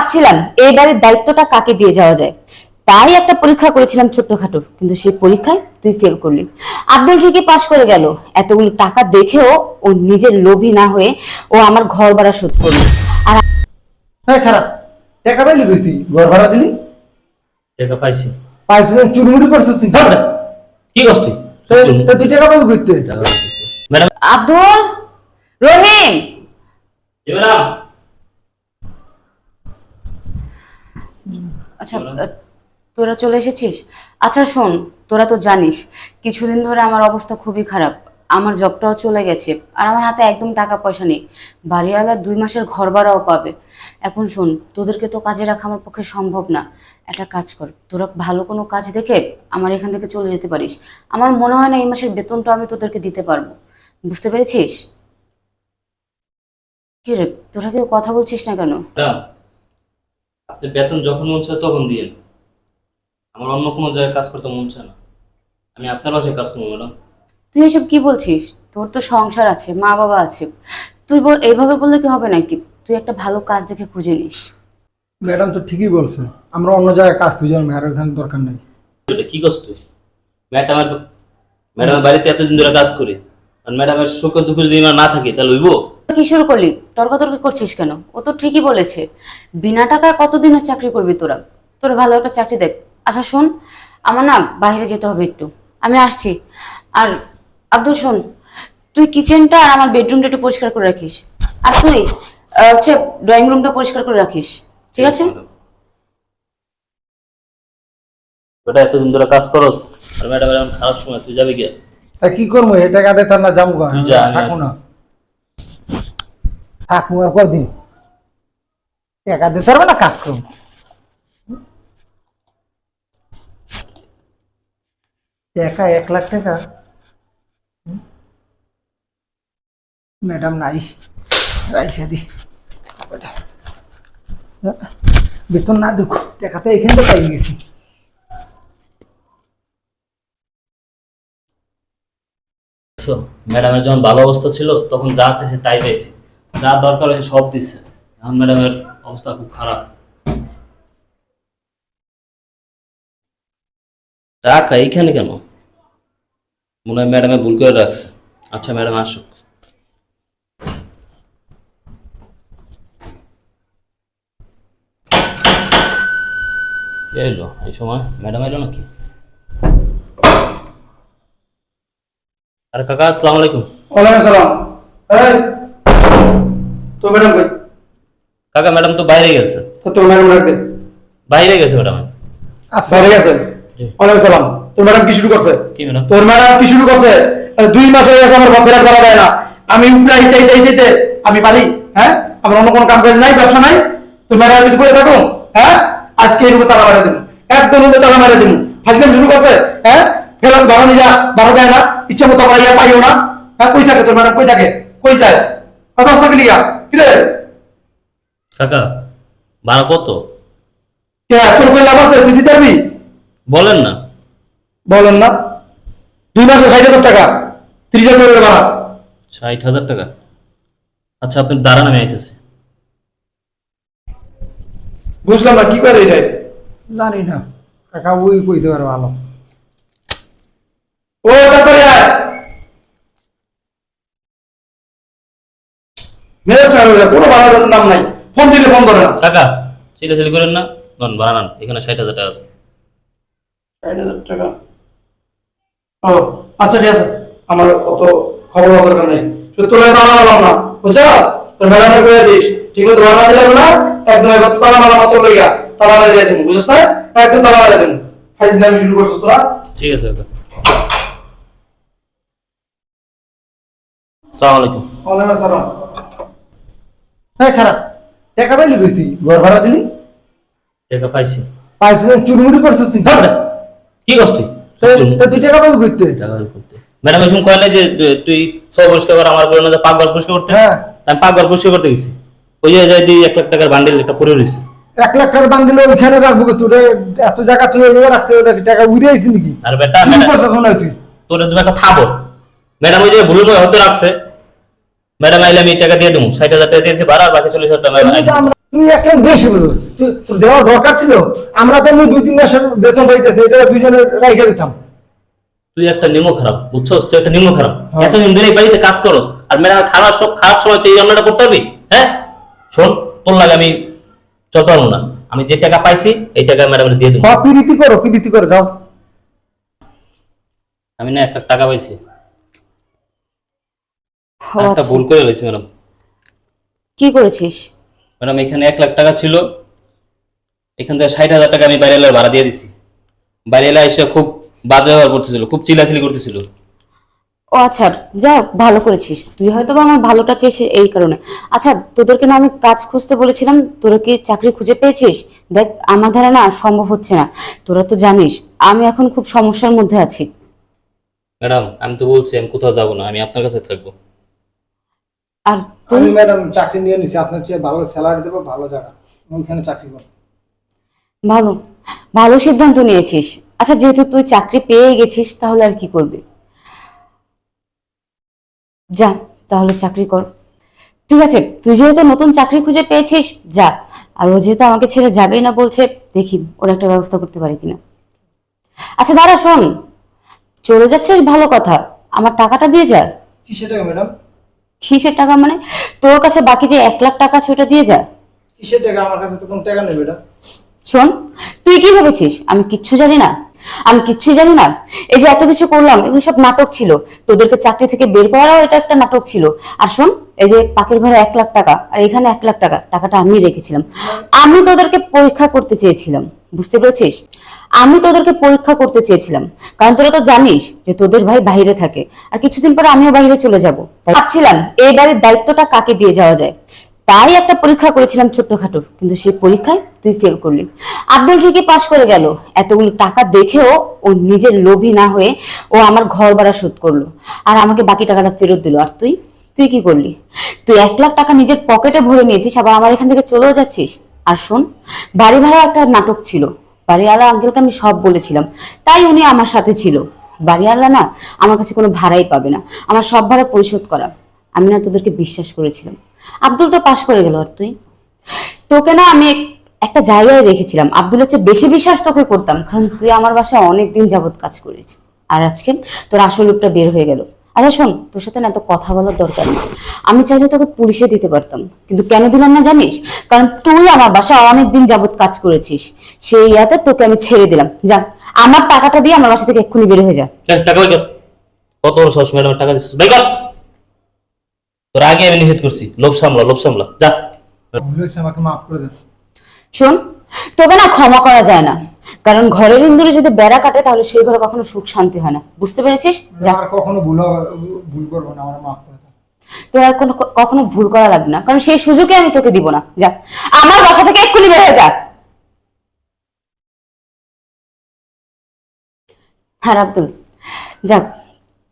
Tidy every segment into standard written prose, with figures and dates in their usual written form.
ভাবছিলাম এই বাড়ির দায়িত্বটা কাকে দিয়ে যাওয়া যায়, তাই একটা পরীক্ষা করেছিলাম ছোট্টখাটো, কিন্তু সেই পরীক্ষায় তুই ফেল করলি। আব্দুল ঠিকই পাশ করে গেল, এতগুলো টাকা দেখেও ও নিজের লোভী না হয়ে ও আমার ঘর ভাড়া শোধ করলো। আর হ্যাঁ খারাপ টাকা পাইলি কই তুই ঘর ভাড়া দিলি টাকা পাইছি। পাইছিস না চুরমুড়ি করছিস তুই থাম না। কি করছ তুই? তা তুই টাকা পাবি কইতে ম্যাডাম, আব্দুল, রহিম, ম্যাডাম। আচ্ছা তোরা চলে এসেছিস। আচ্ছা শোন, তোরা তো জানিস কিছুদিন ধরে আমার অবস্থা খুবই খারাপ, আমার জবটাও চলে গেছে আর আমার হাতে একদম টাকা পয়সা নেই। বাড়িওয়ালা 2 মাসের ঘর ভাড়াও পাবে। এখন শোন, তোদেরকে তো কাজে রাখা আমার পক্ষে সম্ভব না। একটা কাজ কর, তোরা ভালো কোনো কাজ দেখে আমার এখান থেকে চলে যেতে পারিস। আমার মনে হয় না এই মাসের বেতনটা আমি তোদেরকে দিতে পারবো। বুঝতে পেরেছিস? কি রে, তোরা কেউ কথা বলছিস না কেন? ম্যাডাম, আপনি বেতন যখন মন চায় তখন দিয়েন। আমার অন্য কোনো জায়গায় কাজ করতে মন চায় না। আমি আপনার বাসায় কাজ করবো ম্যাডাম। তুই এসব কি বলছিস? তোর তো সংসার আছে, মা বাবা আছে। তুই এইভাবে বললে কি হবে নাকি? তুই একটা ভালো কাজ দেখে খুঁজে নিস। ম্যাডাম তো ঠিকই বলছে, আমরা অন্য জায়গায় কাজ খুঁজে নেব, আর ওখানে দরকার নেই। এটা কি করছ তুই? ম্যাডামের বাড়িতে এতদিন ধরে কাজ করি, আর ম্যাডামের সুখ দুঃখ যদি আমার না থাকে তাহলে হইব? কি শুরু করলি? তর্কাতর্কি করছিস কেন? ও তো ঠিকই বলেছে, বিনা টাকায় কতদিনের চাকরি করবি তোরা? তোরা ভালো একটা চাকরি দেখ। আচ্ছা শোন, আমার না বাইরে যেতে হবে একটু, আমি আসছি। আর আব্দুল শোন, তুই কিচেনটা আর আমার বেডরুমটা একটু পরিষ্কার করে রাখিস। আর তুই হচ্ছে ড্রয়িং রুমটা পরিষ্কার করে রাখিস, ঠিক আছে? ওটা এতদিন ধরে কাজ করস, আর ম্যাডাম এরকম খারাপ সময় তুই যাবে কি আছে? তা কি করবো, এই টাকা দিয়ে তার না যাবো তুই যা, আমি থাকবো আসি। না, থাকবো আর কদিন টাকা দিতে পারবে না, কাজ করবো। টাকা 1 লাখ টাকা ম্যাডাম নাই, রাইখা দি বেতন না দুঃখ, টাকা তো এখানে তো পাই গেছি। ম্যাডামের যখন ভালো অবস্থা ছিল তখন যা চাইছে তাই পাইছি, যা দরকার হয়েছে সব দিচ্ছে। এখন ম্যাডামের অবস্থা খুব খারাপ। টাকা এইখানে কেন? মনে হয় ম্যাডামে ভুল করে রাখছে। আচ্ছা ম্যাডাম আসুক। কে এলো এই সময়? ম্যাডাম এলো নাকি? আরে কাকা, আসসালামু আলাইকুম। ওয়ালাইকুম সালাম। এই তো ম্যাডাম কই? কাকা, ম্যাডাম তো বাইরে গেছে। তো তোর ম্যাডাম রাখ দে। বাইরে গেছে ম্যাডাম। আচ্ছা বাইরে গেছে। জি। ওয়ালাইকুম সালাম। তোর ম্যাডাম কি শুরু করছে? কি ম্যাডাম? তোর ম্যাডাম কি শুরু করছে? 2 মাস হয়ে গেছে আমার বিরাট করা যায় না। আমি উপরে দিতে আমি পারি? হ্যাঁ, আমার অন্য কোনো কাম কাজ নাই, ব্যবসা নাই। তোর ম্যাডাম কিছু করে থাকো? হ্যাঁ, আজকে এই রুমে তালা মারা দিন, একদম রুমে তালা মারা দিন। ফাজলাম শুরু করছে। হ্যাঁ, ফেরত বাড়ানো যা বাড়া দেয় না, ইচ্ছা মতো বাড়াইয়া পাইও না। হ্যাঁ, কই থাকে তোর ম্যাডাম? কই থাকে? কই যায়? কথা হচ্ছে লিগা কি রে? কাকা, ভাড়া কত? কে তোর কই লাভ আছে? তুই দিতে পারবি? বলেন না। বলেন না। 2 মাসে 60,000 টাকা, 30,000 টাকা ভাড়া। 60,000 টাকা? আচ্ছা আপনি দাঁড়ান, আমি আইতেছি। বুঝলাম না কি করে এটাই, জানি না কাকা, ওই কইতে পারে ভালো। ও তাড়াতাড়ি আয়, মেরে ছাড়ো, কোনো ভাড়ার নাম নাই, ফোন দিলে ফোন ধরে না। কাকা, চিল্লাচিল্লি করেন না, নন ভাড়া নেন, এখানে 60,000 টাকা আছে। 60,000 টাকা? ও আচ্ছা ঠিক আছে, আমার অত খবর দরকার নেই, শুধু তোলে তালা মারলাম না, বুঝছাস? তোর ম্যাডামে করে দিস, ঠিক মতো ভাড়া দিলে না, একদম এবার তালা মারা মতো লইয়া তালা মারা দিয়ে দিন, বুঝছিস না? একদম তালা মারা দিন। ফাইজ নামি শুরু করছিস তোরা। ঠিক আছে কাকা। আসসালামু আলাইকুম। ওয়ালাইকুম আসসালাম। হ্যাঁ খারাপ টাকা পাইলি কই তুই ঘর ভাড়া দিলি? টাকা পাইছি। পাইছিস না চুরমুড়ি করছিস তুই? থাম না। কি করছ তুই? তা তুই টাকা পাবি কইতে? টাকা বের করতে ম্যাডাম এসব কয় না যে তুই সব পরিষ্কার কর, আমার বলে না যে পাকঘর পরিষ্কার করতে? হ্যাঁ। তা আমি পাকঘর পরিষ্কার করতে গেছি, ওই যে যাই দিই 1 লাখ টাকার বান্ডেল একটা পরে রয়েছে। 1 লাখ টাকার বান্ডিল ওইখানে রাখবো, তোর এত জায়গা তুই ওইভাবে রাখছে, ওটা কি টাকা উড়ে আইছিস নাকি? আর বেটা, কি করছিস মনে হয় তুই? তোর তুমি একটা থাবো। ম্যাডাম ওই যে ভুল হতে রাখছে, ম্যাডাম আইলে আমি টাকা দিয়ে দেবো, 60,000 টাকা দিয়েছি ভাড়া, আর বাকি 40,000 টাকা এমনিতে আমরা তুই একটা বেশি বুঝছিস, তোর দেওয়ার দরকার ছিল। আমরা তো এমনি 2-3 মাসের বেতন পাইতেছি, এটা দুইজনের রাইখে দিতাম। তুই একটা নিমো খারাপ, বুঝছস? তুই একটা নিমো খারাপ। হ্যাঁ। এতদিন ধরে এই বাড়িতে কাজ করস, আর ম্যাডাম খারাপ খারাপ সময় তুই এই রান্নাটা করতে পারবি? হ্যাঁ, শোন, তোর লাগে আমি চলতে পারবো না। আমি যে টাকা পাইছি এই টাকা ম্যাডামের দিয়ে দেবো। পিরিতি করো যাও। আমি না 1 লাখ টাকা পাইছি, ও আর একটা আচ্ছা। ভুল করে ফেলেছি ম্যাডাম। কি করেছিস? ম্যাডাম এখানে 1 লাখ টাকা ছিল, এখান থেকে 60,000 টাকা আমি বাইরে এলার ভাড়া দিয়ে দিছি। বাইরে এলা এসে খুব বাজে ব্যবহার করতেছিল, খুব চিল্লাচিল্লি করতেছিল। ও আচ্ছা, যা হোক, ভালো করেছিস। তুই হয়তো বা আমার ভালোটা চেয়েছিস এই কারণে। আচ্ছা, তোদেরকে না আমি কাজ খুঁজতে বলেছিলাম, তোরা কি চাকরি খুঁজে পেয়েছিস? দেখ, আমার দ্বারা না সম্ভব হচ্ছে না। তোরা তো জানিস আমি এখন খুব সমস্যার মধ্যে আছি। ম্যাডাম আমি তো বলছি আমি কোথাও যাবো না, আমি আপনার কাছে থাকবো। আর তুই? আমি ম্যাডাম চাকরি নিয়ে নিছি, আপনার চেয়ে ভালো স্যালারি দেবো, ভালো জায়গা, ওইখানে চাকরি করব। ভালো ভালো সিদ্ধান্ত নিয়েছিস। আচ্ছা, যেহেতু তুই চাকরি পেয়ে গেছিস, তাহলে আর কি করবি? যা, তাহলে চাকরি কর। ঠিক আছে, তুই যেহেতু নতুন চাকরি খুঁজে পেয়েছিস, যা। আর ও যেহেতু আমাকে ছেড়ে যাবেই না বলছে, দেখি ওর একটা ব্যবস্থা করতে পারি কিনা। আচ্ছা দাঁড়া, শোন, চলে যাচ্ছিস ভালো কথা, আমার টাকাটা দিয়ে যা। কিসের টাকা ম্যাডাম? কিসের টাকা মানে? তোর কাছে বাকি যে 1 লাখ টাকা আছে ওটা দিয়ে যা। কিসের টাকা? আমার কাছে তো কোনো টাকা নেই ম্যাডাম। শোন, তুই কি ভেবেছিস আমি কিচ্ছু জানি না? আমি কিচ্ছুই জানি না। এই যে এত কিছু করলাম, এগুলো সব নাটক ছিল। তোদেরকে চাকরি থেকে বের করাও এটা একটা নাটক ছিল। আর শোন, এই যে পাকের ঘরে 1 লাখ টাকা আর এখানে 1 লাখ টাকা, টাকাটা আমি রেখেছিলাম। আমি তোদেরকে পরীক্ষা করতে চেয়েছিলাম, বুঝতে পেরেছিস? আমি তোদেরকে পরীক্ষা করতে চেয়েছিলাম, কারণ তোরা তো জানিস যে তোদের ভাই বাইরে থাকে, আর কিছুদিন পরে আমিও বাইরে চলে যাব। তাই ভাবছিলাম এই বাড়ির দায়িত্বটা কাকে দিয়ে যাওয়া যায়। তাই একটা পরীক্ষা করেছিলাম ছোট্টখাটো, কিন্তু সেই পরীক্ষায় তুই ফেল করলি। আব্দুল ঠিকই পাশ করে গেল, এতগুলো টাকা দেখেও ও নিজের লোভী না হয়ে ও আমার ঘর ভাড়া শোধ করলো, আর আমাকে বাকি টাকাটা ফেরত দিল। আর তুই তুই কি করলি? তুই 1 লাখ টাকা নিজের পকেটে ভরে নিয়েছিস, আবার আমার এখান থেকে চলেও যাচ্ছিস। আর শোন, বাড়ি ভাড়া একটা নাটক ছিল। বাড়িওয়ালা আঙ্কেলকে আমি সব বলেছিলাম, তাই উনি আমার সাথে ছিল। বাড়িওয়ালা না আমার কাছে কোনো ভাড়াই পাবে না, আমার সব ভাড়া পরিশোধ করা। আমি না তোদেরকে বিশ্বাস করেছিলাম। আব্দুল তো পাশ করে গেল, আর তুই? তোকে না আমি একটা জায়গায় রেখেছিলাম, আব্দুলের চেয়ে বেশি বিশ্বাস তোকে করতাম, কারণ তুই আমার বাসায় অনেক দিন যাবত কাজ করেছিস। আর আজকে তোর আসল রূপটা বের হয়ে গেল। আচ্ছা শোন, তোর সাথে না এত কথা বলার দরকার নেই। আমি চাইলে তোকে পুলিশে দিতে পারতাম, কিন্তু কেন দিলাম না জানিস? কারণ তুই আমার বাসায় অনেক দিন যাবত কাজ করেছিস। সেই ইয়াতে তোকে আমি ছেড়ে দিলাম। যা, আমার টাকাটা দিয়ে আমার বাসা থেকে এক্ষুনি বের হয়ে যা। টাকা বের কর। কত বড় সাহস ম্যাডাম, টাকা দিচ্ছিস? বের কর। তোর আগে আমি নিষেধ করছি, লোভ সামলা, লোভ সামলা, যা। ভুল হয়েছে, আমাকে মাফ করে দেন। শোন, তোকে না ক্ষমা করা যায় না, কারণ ঘরের ইন্দুরে যদি বেড়া কাটে তাহলে সেই ঘরে কখনো সুখ শান্তি হয় না, বুঝতে পেরেছিস? যা, আর কখনো ভুল করবো না, আমার মাফ করে দেন। তোর আর কোনো কখনো ভুল করা লাগবে না, কারণ সেই সুযোগে আমি তোকে দিব না। যা, আমার বাসা থেকে এক্ষুনি বের হয়ে যা। হ্যাঁ আব্দুল, যাক,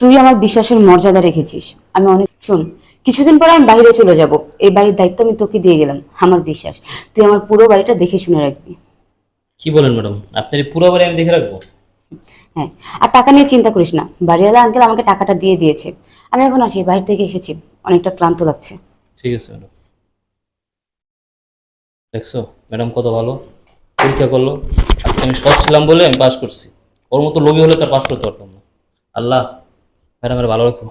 তুই আমার বিশ্বাসের মর্যাদা রেখেছিস। আমি অনেক, শোন, কিছুদিন পরে আমি বাইরে চলে যাব, এই বাড়ির দায়িত্ব আমি তোকে দিয়ে গেলাম। আমার বিশ্বাস তুই আমার পুরো বাড়িটা দেখে শুনে রাখবি। কি বলেন ম্যাডাম? আপনার এই পুরো বাড়ি আমি দেখে রাখবো? হ্যাঁ, আর টাকা নিয়ে চিন্তা করিস না, বাড়িওয়ালা আঙ্কেল আমাকে টাকাটা দিয়ে দিয়েছে। আমি এখন আসি, বাইরে থেকে এসেছি, অনেকটা ক্লান্ত লাগছে। ঠিক আছে ম্যাডাম। দেখছো ম্যাডাম কত ভালো পরীক্ষা করলো। আজকে আমি সৎ ছিলাম বলে আমি পাস করছি, ওর মতো লোভী হলে তো পাস করতে পারতাম না। আল্লাহ ম্যাডামের ভালো রাখো।